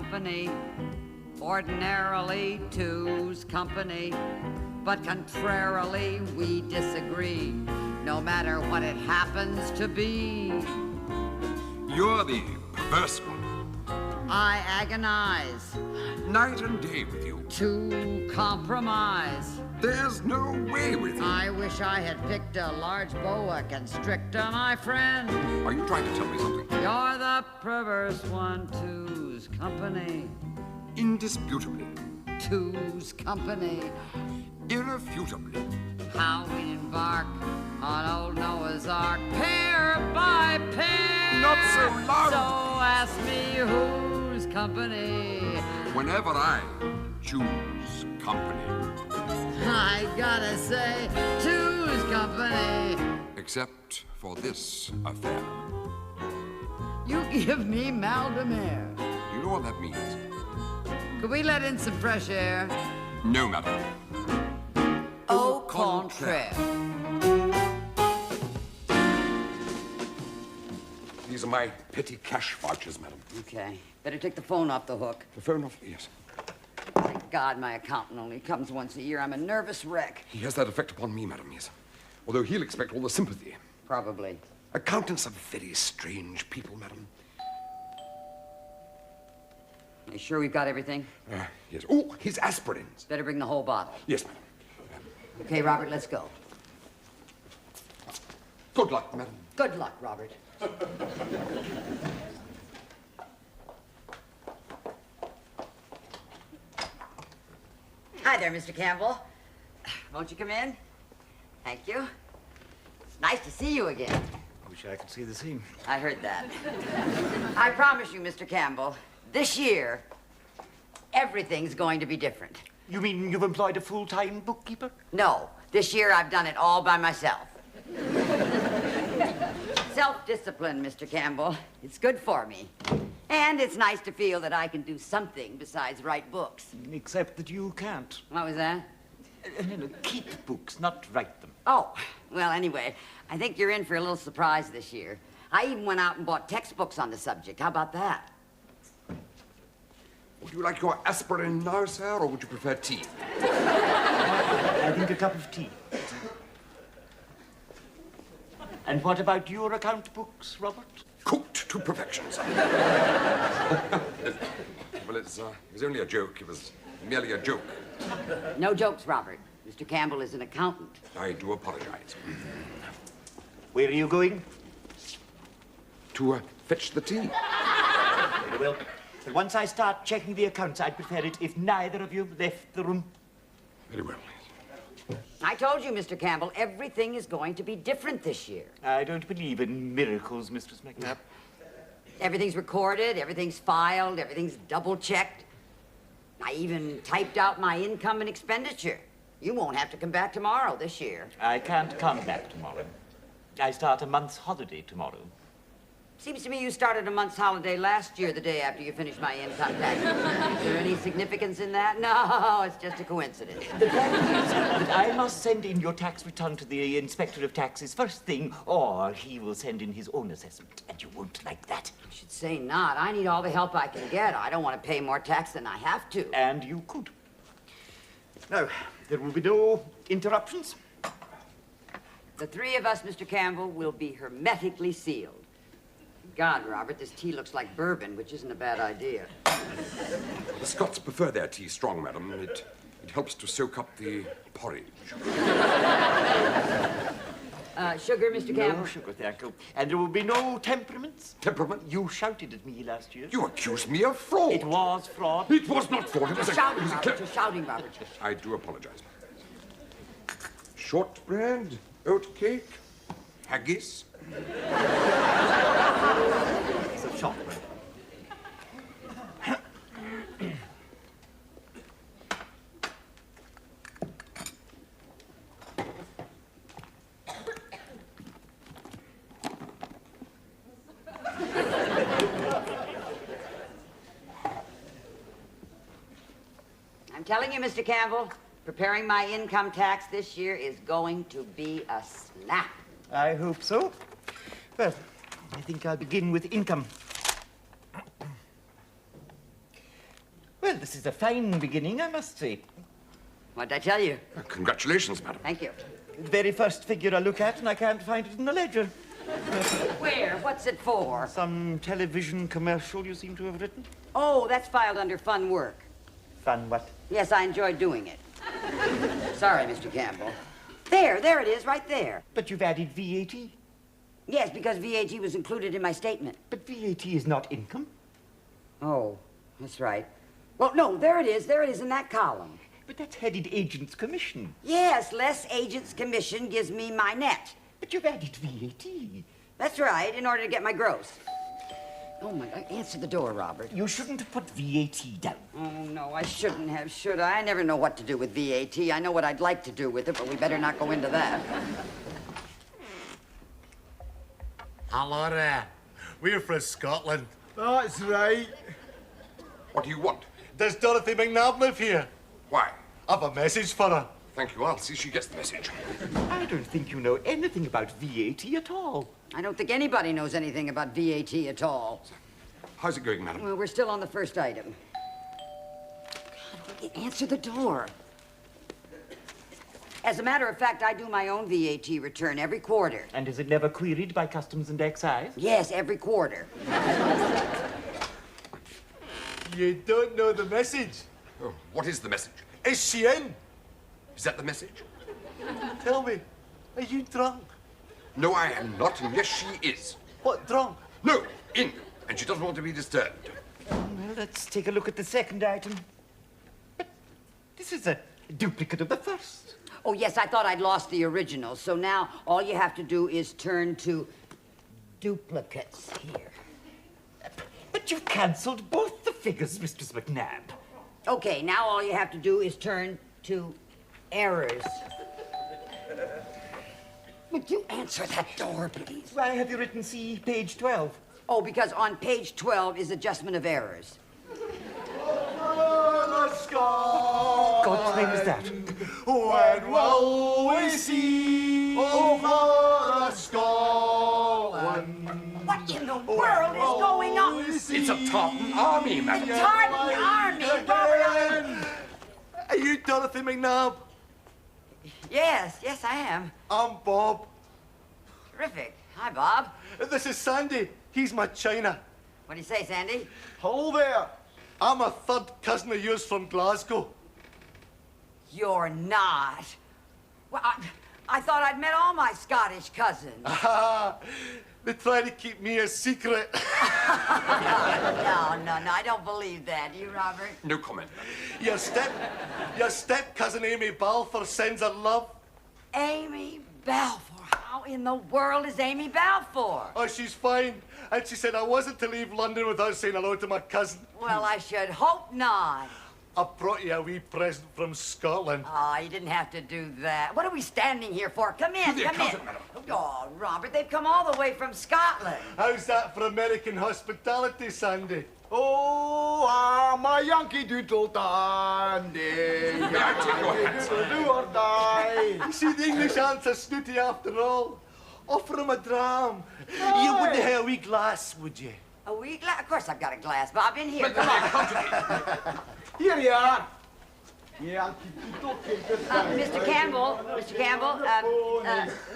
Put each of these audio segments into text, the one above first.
company. Ordinarily two's company, but contrarily we disagree, no matter what it happens to be. You're the perverse one. I agonize Night and day with you. to compromise. There's no way with you. I wish I had picked a large boa constrictor, my friend. Are you trying to tell me something? You're the perverse one, two's company. Indisputably. Two's company. Irrefutably. How we embark on old Noah's Ark, pair by pair. Not so loud. So ask me whose company. Whenever I choose company. I gotta say, two's company. Except for this affair. You give me mal de mer. You know what that means? Could we let in some fresh air? No, madam. Au contraire. These are my petty cash vouchers, madam. Okay. Better take the phone off the hook. The phone off? Yes. Thank God my accountant only comes once a year. I'm a nervous wreck. He has that effect upon me, madam, yes. Although he'll expect all the sympathy. Probably. Accountants are very strange people, madam. You sure we've got everything? Yes. Oh, his aspirins. Better bring the whole bottle. Yes, madam. Okay, Robert, let's go. Good luck, madam. Good luck, Robert. Hi there, Mr. Campbell. Won't you come in? Thank you. It's nice to see you again. I wish I could see the scene. I heard that. I promise you, Mr. Campbell, this year, everything's going to be different. You mean you've employed a full-time bookkeeper? No, this year I've done it all by myself. Self-discipline, Mr. Campbell. It's good for me. And it's nice to feel that I can do something besides write books. Except that you can't. What was that? No, keep books, not write them. Oh, well, anyway, I think you're in for a little surprise this year. I even went out and bought textbooks on the subject. How about that? Would you like your aspirin now, sir, or would you prefer tea? I think a cup of tea. And what about your account books, Robert? Cooked to perfection, sir. Well, it was only a joke. It was merely a joke. No jokes, Robert. Mr. Campbell is an accountant. I do apologize. Where are you going? To fetch the tea. Very well. But once I start checking the accounts, I'd prefer it if neither of you left the room. Very well. I told you, Mr. Campbell, everything is going to be different this year. I don't believe in miracles, Mistress McNabb. Everything's recorded, everything's filed, everything's double-checked. I even typed out my income and expenditure. You won't have to come back tomorrow this year. I can't come back tomorrow. I start a month's holiday tomorrow. Seems to me you started a month's holiday last year, the day after you finished my income tax. Is there any significance in that? No, it's just a coincidence. The fact is that I must send in your tax return to the Inspector of Taxes first thing, or he will send in his own assessment, and you won't like that. I should say not. I need all the help I can get. I don't want to pay more tax than I have to. And you could. Now, there will be no interruptions. The three of us, Mr. Campbell, will be hermetically sealed. God, Robert, this tea looks like bourbon, which isn't a bad idea. The Scots prefer their tea strong, madam. It helps to soak up the porridge. Sugar, Mr. Campbell? No sugar, thank you. And there will be no temperaments. Temperament? You shouted at me last year. You accused me of fraud. It was fraud. It was not fraud. It was Shouting, it was Robert. You're shouting, Robert. I do apologize. Shortbread, oat cake, haggis. It's a shortbread. I'm telling you, Mr. Campbell, preparing my income tax this year is going to be a snap. I hope so. Well, I think I'll begin with income. this is a fine beginning, I must say. What'd I tell you? Congratulations, madam. Thank you. The very first figure I look at, and I can't find it in the ledger. Where? What's it for? Some television commercial you seem to have written. Oh, that's filed under fun work. Fun what? Yes, I enjoyed doing it. Sorry, Mr. Campbell. There it is, right there. But you've added VAT. Yes, because VAT was included in my statement. But VAT is not income. Oh, that's right. Well, no, there it is in that column. But that's headed agent's commission. Yes, less agent's commission gives me my net. But you've added VAT. That's right, in order to get my gross. Oh, my God, answer the door, Robert. You shouldn't have put VAT down. Oh, no, I shouldn't have, should I? I never know what to do with VAT. I know what I'd like to do with it, but we better not go into that. Hello there. We're from Scotland. That's right. What do you want? Does Dorothy McNabb live here? Why? I've a message for her. Thank you. I'll see she gets the message. I don't think you know anything about VAT at all. I don't think anybody knows anything about VAT at all. How's it going, madam? Well, we're still on the first item. God, answer the door. As a matter of fact, I do my own VAT return every quarter. And is it never queried by Customs and Excise? Yes, every quarter. You don't know the message. Oh, what is the message? Is she in? Is that the message? Tell me, are you drunk? No, I am not, and yes, she is. What, drunk? No, in, and she doesn't want to be disturbed. Well, let's take a look at the second item. But this is a duplicate of the first. Oh, yes, I thought I'd lost the original, so now all you have to do is turn to duplicates here. But you've cancelled both the figures, Mistress McNabb. Okay, now all you have to do is turn to errors. Would you answer that door, please? Why have you written C, page 12? Oh, because on page 12 is adjustment of errors. God's name is that? When will we see over Scotland? What in the world is going on? It's a Tartan army, madam. Tartan Army, Robert. Are you Dorothy McNabb? Yes, I am. I'm Bob. Terrific. Hi, Bob. This is Sandy. He's my China. What do you say, Sandy? Hello there. I'm a third cousin of yours from Glasgow. You're not. Well, I thought I'd met all my Scottish cousins. They try to keep me a secret. No, I don't believe that. You, Robert? No comment, madam. Your step cousin Amy Balfour sends her love. Amy Balfour. How in the world is Amy Balfour? Oh, she's fine. And she said I wasn't to leave London without saying hello to my cousin. Well, I should hope not. I brought you a wee present from Scotland. Oh, you didn't have to do that. What are we standing here for? Come in, The come in. accountant, madam. Oh, Robert, they've come all the way from Scotland. How's that for American hospitality, Sandy? Oh, I'm a Yankee Doodle Dandy. May I take your hat, sir? Do or die. You see, the English aren't so snooty after all. Offer him a dram. You wouldn't have a wee glass, would you? A wee glass? Of course I've got a glass, Bob. In here, But come the on. accountant... Here you are. Yankee Doodle Mr. Campbell,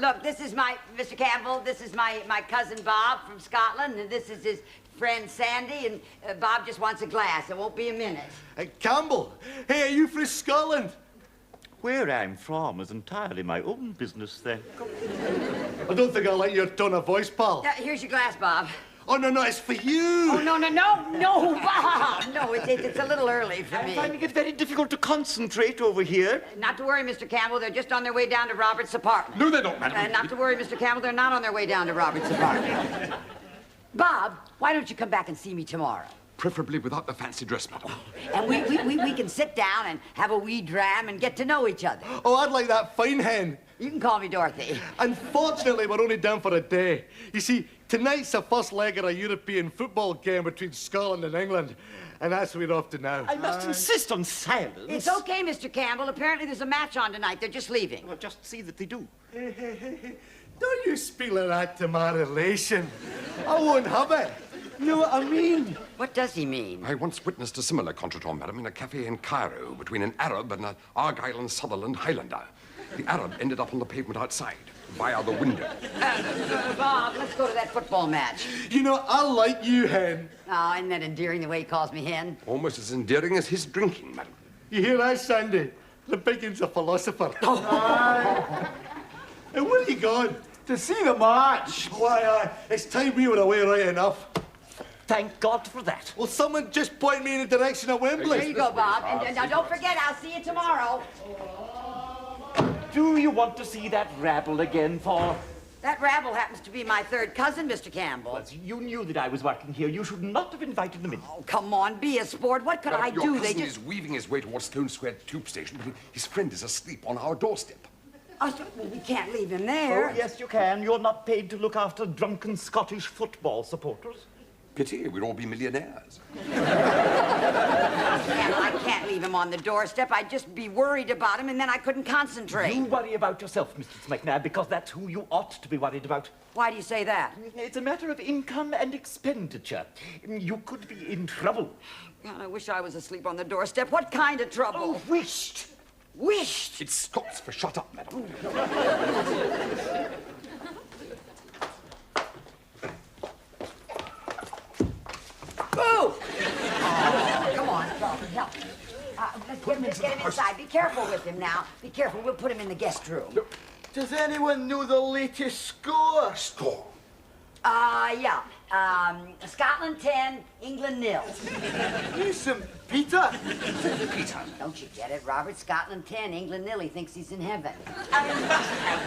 look, this is Mr. Campbell, this is my cousin Bob from Scotland, and this is his friend Sandy, and Bob just wants a glass. It won't be a minute. Campbell, hey, are you from Scotland? Where I'm from is entirely my own business, then. I don't think I like your tone of voice, pal. Here's your glass, Bob. Oh, no, it's for you. Oh, no, Bob. No, it's a little early for I'm me. finding it very difficult to concentrate over here. Not to worry, Mr. Campbell. They're just on their way down to Robert's apartment. No, they're not, madam. Not to worry, Mr. Campbell. They're not on their way down to Robert's apartment. Bob, why don't you come back and see me tomorrow? Preferably without the fancy dress, madam. And we can sit down and have a wee dram and get to know each other. Oh, I'd like that fine hen. You can call me Dorothy. Unfortunately, we're only down for a day. You see, tonight's the first leg of a European football game between Scotland and England, and that's what we're off to now. I must insist on silence. It's okay, Mr. Campbell. Apparently there's a match on tonight. They're just leaving. Well, just see that they do. Don't you speak like that to my relation. I won't have it. know what I mean? What does he mean? I once witnessed a similar contretemps, madam, in a cafe in Cairo between an Arab and an Argyll and Sutherland Highlander. The Arab ended up on the pavement outside, via the window. Bob, let's go to that football match. You know, I like you, Hen. Oh, isn't that endearing the way he calls me hen? Almost as endearing as his drinking, madam. You hear that, Sandy? The biggin's a philosopher. And where are you going? To see the match. Why, it's time we were away right enough. Thank God for that. Will someone just point me in the direction of Wembley? There you go, Bob. And now don't forget, I'll see you tomorrow. Do you want to see that rabble again, for? That rabble happens to be my third cousin, Mr. Campbell. Well, you knew that I was working here. You should not have invited them in. Oh, come on, be a sport. What could I do? Your cousin is weaving his way towards Stone Square tube station, but his friend is asleep on our doorstep. Oh, so, well, we can't leave him there. Oh, yes, you can. You're not paid to look after drunken Scottish football supporters. Pity, we'd all be millionaires. I can't leave him on the doorstep. I'd just be worried about him, and then I couldn't concentrate. You worry about yourself, Mr. McNabb, because that's who you ought to be worried about. Why do you say that? It's a matter of income and expenditure. You could be in trouble. God, I wish I was asleep on the doorstep. What kind of trouble? Oh, wished. Wished. It's Scots for shut up, madam. Boo! Oh, come on, Crawford, help me. Let's get him inside. Be careful with him now. Be careful. We'll put him in the guest room. Does anyone know the latest score? Score. Yeah. Scotland 10, England 0. You St. Peter. Peter. Don't you get it, Robert? Scotland 10, England 0. He thinks he's in heaven.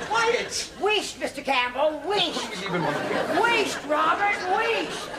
Quiet! Wished, Mr. Campbell, wished. Leave him on the floor. Wished, Robert, wished.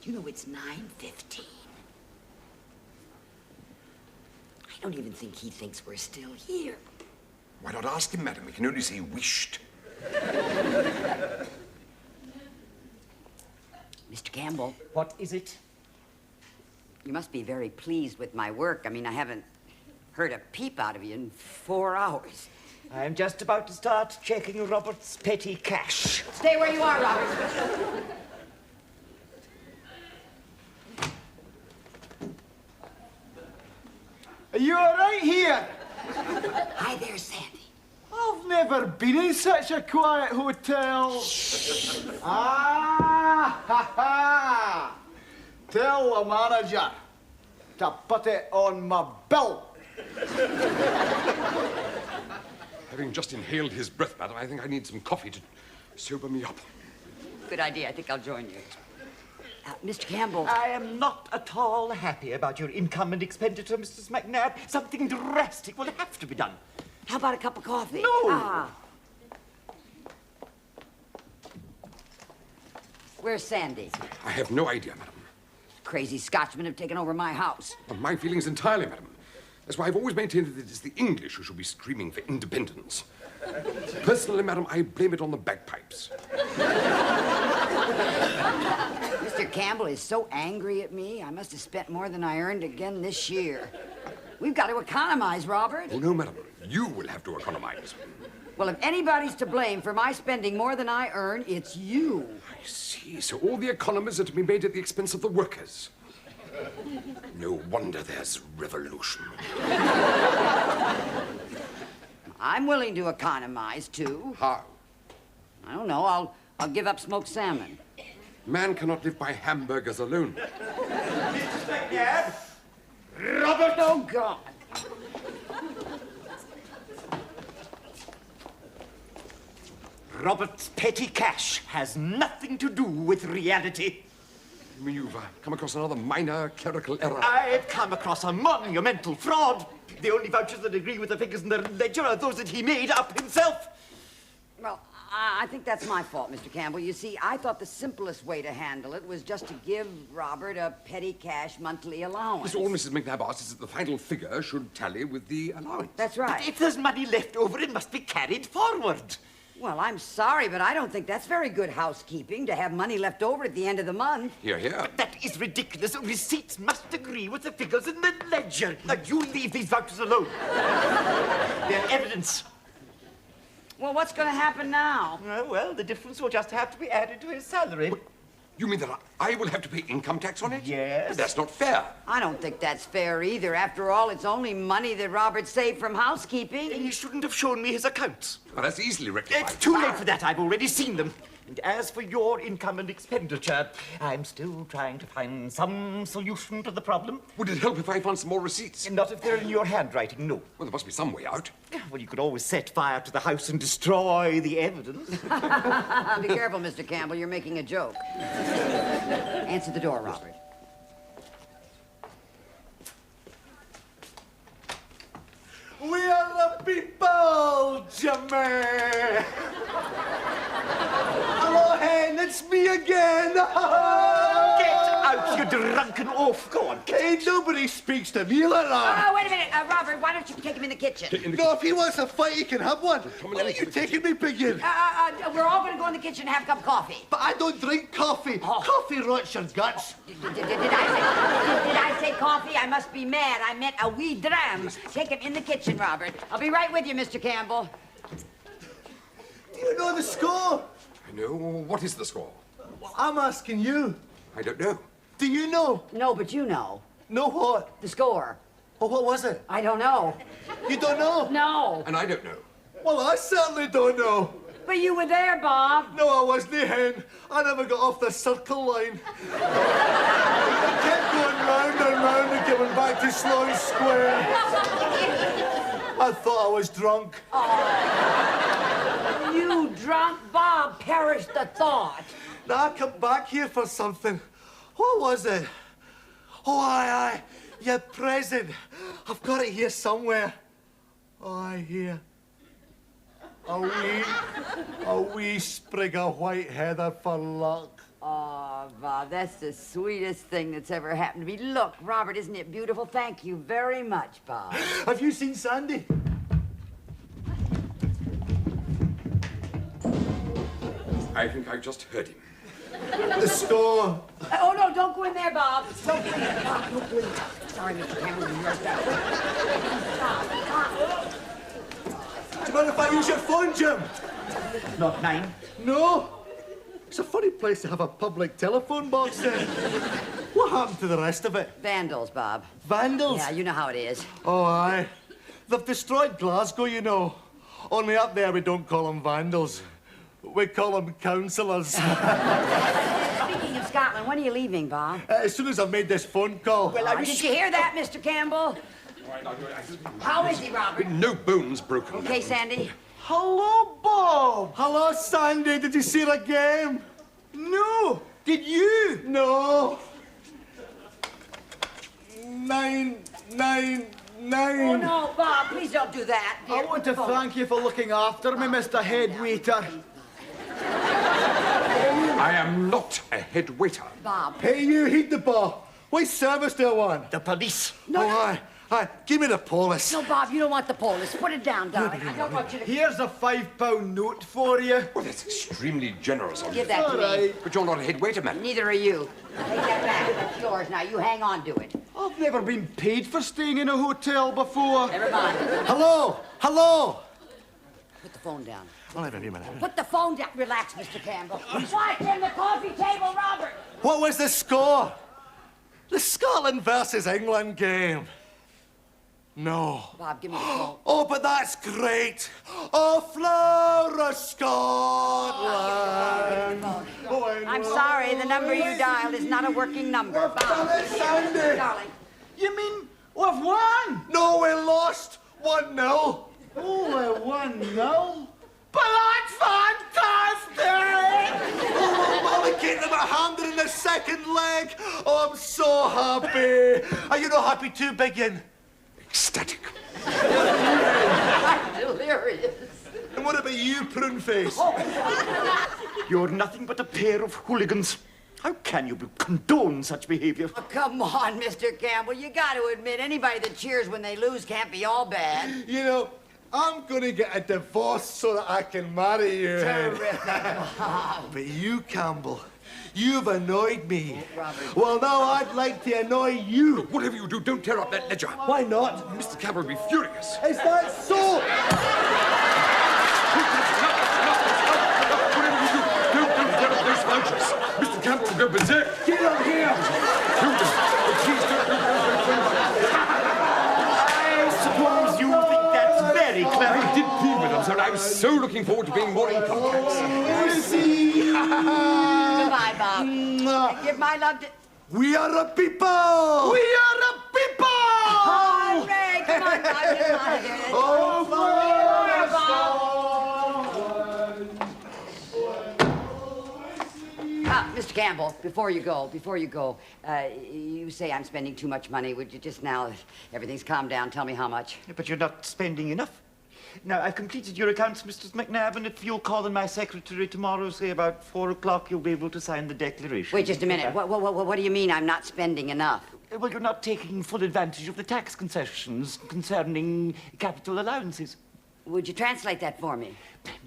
You know, it's 9:15. I don't even think he thinks we're still here. Why not ask him, madam? We can only say wished. Mr. Campbell, What is it? you must be very pleased with my work. I mean, I haven't heard a peep out of you in 4 hours. I'm just about to start checking Robert's petty cash. Stay where you are, Robert. Are you all right here? Hi there, Sandy. I've never been in such a quiet hotel. Ah, ha, ha. Tell the manager to put it on my bill. Having just inhaled his breath, madam, I think I need some coffee to sober me up. Good idea. I think I'll join you. Mr. Campbell. I am not at all happy about your income and expenditure, Mrs. McNabb. Something drastic will have to be done. How about a cup of coffee? No. Ah. Where's Sandy? I have no idea, madam. Crazy Scotchmen have taken over my house. Of my feelings entirely, madam. That's why I've always maintained that it is the English who should be screaming for independence. Personally, madam, I blame it on the bagpipes. Mr. Campbell is so angry at me. I must have spent more than I earned again this year. We've got to economize, Robert. Oh, no, madam. You will have to economize. Well, if anybody's to blame for my spending more than I earn, it's you. I see. So all the economies are to be made at the expense of the workers. No wonder there's revolution. I'm willing to economize, too. How? I don't know. I'll give up smoked salmon. Man cannot live by hamburgers alone. McNabb? Robert, oh, God. Robert's petty cash has nothing to do with reality. I mean, you've come across another minor clerical error. I've come across a monumental fraud. The only vouchers that agree with the figures in the ledger are those that he made up himself. Well, I think that's my fault, Mr. Campbell. You see, I thought the simplest way to handle it was just to give Robert a petty cash monthly allowance. All Mrs. McNabb asks is that the final figure should tally with the allowance. That's right. But if there's money left over, it must be carried forward. Well, I'm sorry, but I don't think that's very good housekeeping to have money left over at the end of the month. Here, here. But that is ridiculous. Receipts must agree with the figures in the ledger. Now, you leave these vouchers alone. They're evidence. Well, what's going to happen now? Well, the difference will just have to be added to his salary. You mean that I will have to pay income tax on it? Yes. But that's not fair. I don't think that's fair either. After all, it's only money that Robert saved from housekeeping. He shouldn't have shown me his accounts. Well, that's easily rectified. It's too late for that. I've already seen them. And as for your income and expenditure, I'm still trying to find some solution to the problem. Would it help if I found some more receipts? Not if they're in your handwriting, no. Well, there must be some way out. Well, you could always set fire to the house and destroy the evidence. Be careful, Mr. Campbell. You're making a joke. Answer the door, Robert. We are the people, Jimmy! Hello, Hen, it's me again! Get out, you drunken oaf. Go on, get Hey, nobody speaks to me like that! Oh, wait a minute. Robert, why don't you take him in the kitchen? No, if he wants a fight, he can have one. Where are you taking me, Piggy? We're all going to go in the kitchen and have a cup of coffee. But I don't drink coffee. Oh. Coffee rots your guts. Did I say coffee? I must be mad. I meant a wee dram. Take him in the kitchen, Robert. I'll be right with you, Mr. Campbell. Do you know the score? No, what is the score? Well, I'm asking you. I don't know. Do you know? No, but you know. Know what? The score. Oh, what was it? I don't know. You don't know? No. And I don't know. Well, I certainly don't know. But you were there, Bob. No, I wasn't, Hen. I never got off the circle line. I kept going round and round and coming back to Sloane Square. I thought I was drunk. You drunk Bob. Perish the thought. Now I come back here for something. What was it? Oh, aye, your present. I've got it here somewhere. Oh, aye, here. A wee sprig of white heather for luck. Oh, Bob, that's the sweetest thing that's ever happened to me. Look, Robert, isn't it beautiful? Thank you very much, Bob. Have you seen Sandy? I think I just heard him. The score. Oh, no, don't go in there, Bob. Don't go in there, Bob. Don't go in there. Sorry, Mr. Campbell, you heard that. Do you mind if I use your phone, Jim? Not mine. No. It's a funny place to have a public telephone box in. What happened to the rest of it? Vandals, Bob. Vandals? Yeah, you know how it is. Oh, aye. They've destroyed Glasgow, you know. Only up there we don't call them vandals. We call them councillors. Speaking of Scotland, when are you leaving, Bob? As soon as I've made this phone call. Well, Did you hear that, Mr. Campbell? How is he, Robert? No bones broken. Okay, Sandy? Hello, Bob. Hello, Sandy. Did you see the game? No. Did you? No. 9-9-9. Oh, no, Bob, please don't do that. I want to thank you for looking after me, Mr. Head Waiter. I am not a head waiter. Bob. Hey, you, heed the ball. What service do I want? The police. No, Oh, no. aye. Aye, give me the police. No, Bob, you don't want the police. Put it down, darling. I don't want you to... Here's a £5 note for you. Well, that's extremely generous of you. Give that to All me. right. But you're not a head waiter, man. Neither are you. Take that back. That's yours now. You hang on to it. I've never been paid for staying in a hotel before. Never mind. Hello. Hello. Put the phone down. I'll have a minute. Put the phone down. Relax, Mr. Campbell. Watch in the coffee table, Robert. What was the score? The Scotland versus England game. No. Bob, give me the phone. Oh, but that's great. Oh, flower of Scotland. Oh, I'm sorry, the number you dialed is not a working number. Damn it, Sandy. Darling. You mean we've won? No, we lost 1-0. Oh, we won now. But that's fantastic! Oh, Molly, get them a hand in the second leg. Oh, I'm so happy. Are you not happy too, Biggin? Ecstatic. I'm delirious. And what about you, Pruneface? You're nothing but a pair of hooligans. How can you condone such behavior? Oh, come on, Mr. Campbell. You got to admit, anybody that cheers when they lose can't be all bad. You know, I'm gonna get a divorce so that I can marry you. Terrific. But you, Campbell, you've annoyed me. Robert. Well, now I'd like to annoy you. Whatever you do, don't tear up that ledger. Why not? Mr. Campbell will be furious. Is that so? Whatever you do, don't tear up those vouchers. Mr. Campbell will go berserk. Get up here. I suppose you think that's very clever. I did plead with them, sir. I was so looking forward to being more income tax. Lucy. Goodbye, Bob. Give my love to... We are a people. We are the people! Oh, Ray, come on, Bob. Get him out of here. Oh, Mr. Campbell, before you go, you say I'm spending too much money. Would you just now, everything's calmed down, tell me how much? But you're not spending enough. Now, I've completed your accounts, Mr. McNabb, and if you'll call on my secretary tomorrow, say about 4 o'clock, you'll be able to sign the declaration. Wait just a minute. What do you mean I'm not spending enough? Well, you're not taking full advantage of the tax concessions concerning capital allowances. Would you translate that for me?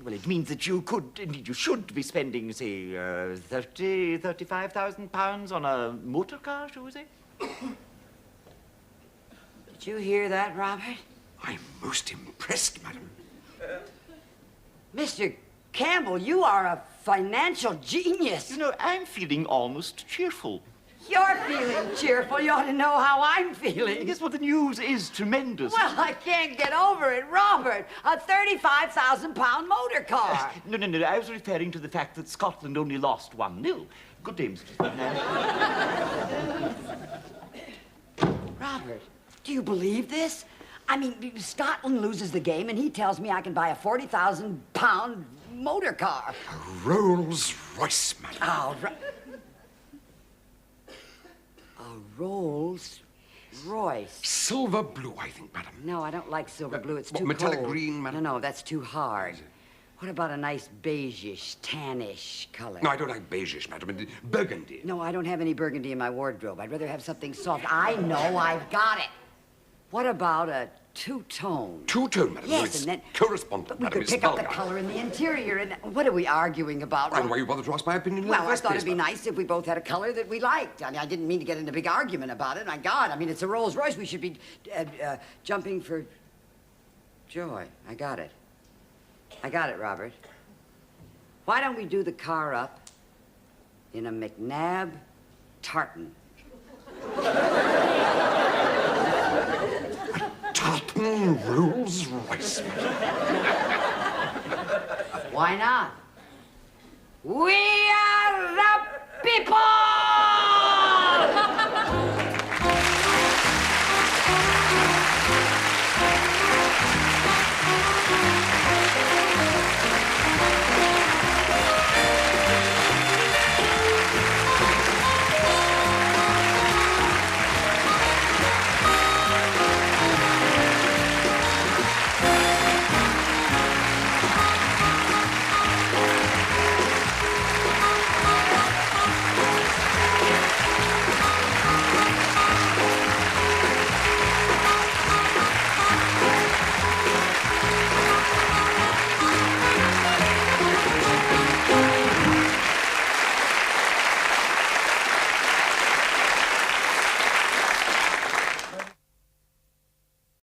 Well, it means that you could, indeed you should be spending, say, 35,000 pounds on a motor car, shall we say? Did you hear that, Robert? I'm most impressed, madam. Mr. Campbell, you are a financial genius. You know, I'm feeling almost cheerful. You're feeling cheerful. You ought to know how I'm feeling. Yes, well, the news is tremendous. Well, I can't get over it, Robert. A 35,000-pound motor car. No, I was referring to the fact that Scotland only lost 1-0. Good day, Mr. McNabb. Robert, do you believe this? I mean, Scotland loses the game, and he tells me I can buy a 40,000-pound motor car. A Rolls Royce, madam. Oh, a Rolls Royce. Silver blue, I think, madam. No, I don't like silver blue. It's what, too metallic cold. green, madam? No, that's too hard. What about a nice beigeish, tannish color? No, I don't like beigeish, madam. Burgundy. No, I don't have any burgundy in my wardrobe. I'd rather have something soft. I know I've got it. What about a two-tone? Two-tone, madam. Yes, No, it's and then... correspondent, But we madam. could It's pick up the vulgar. color in the interior, and what are we arguing about? Why you bother to ask my opinion in Well, the I first thought place, it'd be madam? nice if we both had a color that we liked. I mean, I didn't mean to get into a big argument about it. My God, I mean, it's a Rolls Royce. We should be jumping for joy. I got it. I got it, Robert. Why don't we do the car up in a McNabb tartan? Tartan Rolls Royce. Why not? We are the